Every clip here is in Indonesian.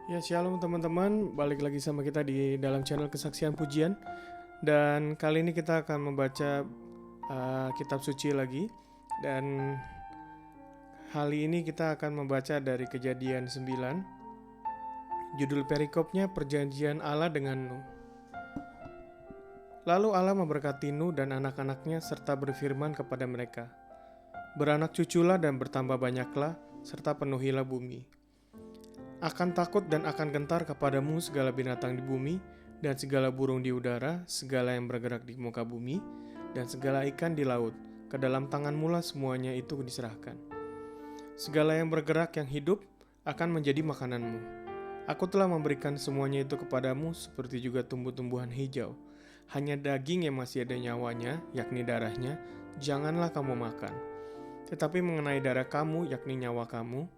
Ya, shalom teman-teman, balik lagi sama kita di dalam channel Kesaksian Pujian. Dan kali ini kita akan membaca kitab suci lagi. Dan kali ini kita akan membaca dari Kejadian 9. Judul perikopnya Perjanjian Allah dengan Nuh. Lalu Allah memberkati Nuh dan anak-anaknya serta berfirman kepada mereka, "Beranak cuculah dan bertambah banyaklah, serta penuhilah bumi. Akan takut dan akan gentar kepadamu segala binatang di bumi, dan segala burung di udara, segala yang bergerak di muka bumi, dan segala ikan di laut. Ke dalam tanganmu lah semuanya itu diserahkan. Segala yang bergerak yang hidup akan menjadi makananmu. Aku telah memberikan semuanya itu kepadamu, seperti juga tumbuh-tumbuhan hijau. Hanya daging yang masih ada nyawanya, yakni darahnya, janganlah kamu makan. Tetapi mengenai darah kamu, yakni nyawa kamu,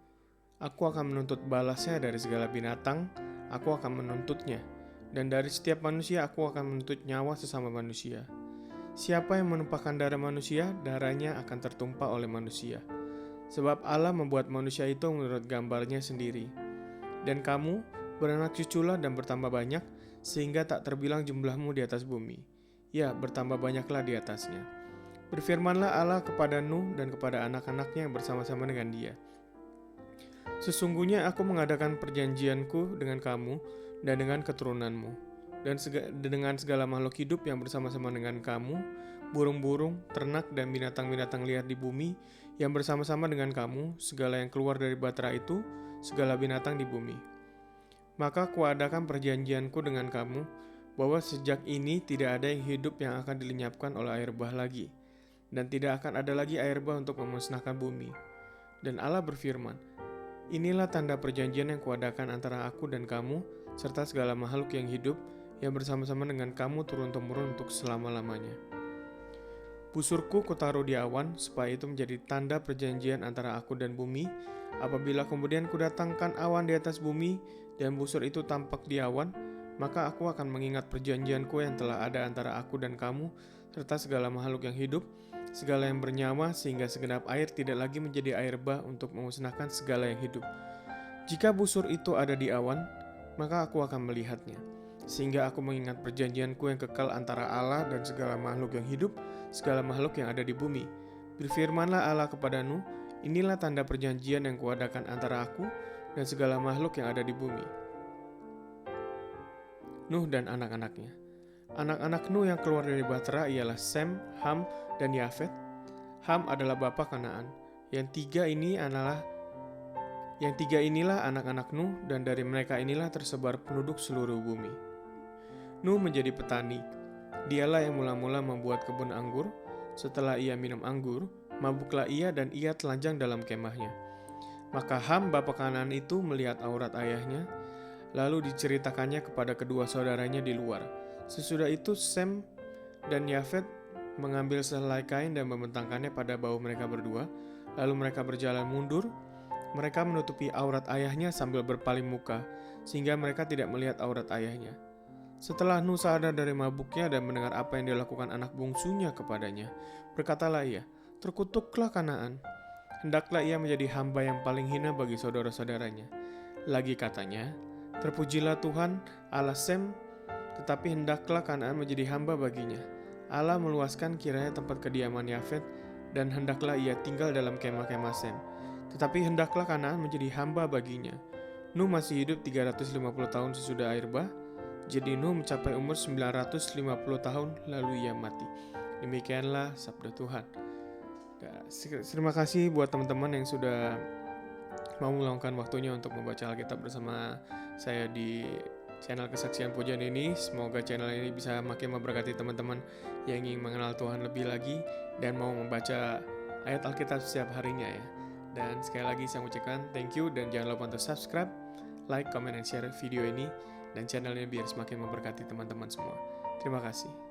aku akan menuntut balasnya dari segala binatang, aku akan menuntutnya. Dan dari setiap manusia aku akan menuntut nyawa sesama manusia. Siapa yang menumpahkan darah manusia, darahnya akan tertumpah oleh manusia. Sebab Allah membuat manusia itu menurut gambarnya sendiri. Dan kamu, beranak cuculah dan bertambah banyak, sehingga tak terbilang jumlahmu di atas bumi. Ya, bertambah banyaklah di atasnya. Berfirmanlah Allah kepada Nuh dan kepada anak-anaknya yang bersama-sama dengan dia. Sesungguhnya aku mengadakan perjanjianku dengan kamu dan dengan keturunanmu, dan dengan segala makhluk hidup yang bersama-sama dengan kamu, burung-burung, ternak, dan binatang-binatang liar di bumi yang bersama-sama dengan kamu, segala yang keluar dari batra itu, segala binatang di bumi. Maka kuadakan perjanjianku dengan kamu, bahwa sejak ini tidak ada yang hidup yang akan dilenyapkan oleh air bah lagi, dan tidak akan ada lagi air bah untuk memusnahkan bumi. Dan Allah berfirman, inilah tanda perjanjian yang kuadakan antara aku dan kamu, serta segala makhluk yang hidup, yang bersama-sama dengan kamu turun-temurun untuk selama-lamanya. Busurku kutaruh di awan, supaya itu menjadi tanda perjanjian antara aku dan bumi. Apabila kemudian kudatangkan awan di atas bumi, dan busur itu tampak di awan, maka aku akan mengingat perjanjianku yang telah ada antara aku dan kamu, serta segala makhluk yang hidup, segala yang bernyawa, sehingga segenap air tidak lagi menjadi air bah untuk memusnahkan segala yang hidup. Jika busur itu ada di awan, maka aku akan melihatnya, sehingga aku mengingat perjanjianku yang kekal antara Allah dan segala makhluk yang hidup, segala makhluk yang ada di bumi. Berfirmanlah Allah kepada Nuh, inilah tanda perjanjian yang kuadakan antara aku dan segala makhluk yang ada di bumi. Nuh dan anak-anaknya. Anak-anak Nuh yang keluar dari Batra ialah Sem, Ham, dan Yafet. Ham adalah bapa Kanaan. Yang tiga inilah anak-anak Nuh, dan dari mereka inilah tersebar penduduk seluruh bumi. Nuh menjadi petani. Dialah yang mula-mula membuat kebun anggur. Setelah ia minum anggur, mabuklah ia dan ia telanjang dalam kemahnya. Maka Ham bapa Kanaan itu melihat aurat ayahnya, lalu diceritakannya kepada kedua saudaranya di luar. Sesudah itu Sem dan Yafet mengambil sehelai kain dan membentangkannya pada bahu mereka berdua. Lalu mereka berjalan mundur. Mereka menutupi aurat ayahnya sambil berpaling muka, sehingga mereka tidak melihat aurat ayahnya. Setelah Nuh sadar dari mabuknya dan mendengar apa yang dilakukan anak bungsunya kepadanya, berkatalah ia, terkutuklah Kanaan. Hendaklah ia menjadi hamba yang paling hina bagi saudara-saudaranya. Lagi katanya, terpujilah Tuhan Allah Sem, tetapi hendaklah Kanaan menjadi hamba baginya. Allah meluaskan kiranya tempat kediaman Yafet, dan hendaklah ia tinggal dalam kemah-kemah Sem. Tetapi hendaklah Kanaan menjadi hamba baginya. Nuh masih hidup 350 tahun sesudah air bah. Jadi Nuh mencapai umur 950 tahun lalu ia mati. Demikianlah sabda Tuhan. Terima kasih buat teman-teman yang sudah mau meluangkan waktunya untuk membaca Alkitab bersama saya di channel Kesaksian Pujian ini. Semoga channel ini bisa makin memberkati teman-teman yang ingin mengenal Tuhan lebih lagi dan mau membaca ayat Alkitab setiap harinya ya. Dan sekali lagi saya mengucapkan thank you, dan jangan lupa untuk subscribe, like, comment, dan share video ini dan channel ini biar semakin memberkati teman-teman semua. Terima kasih.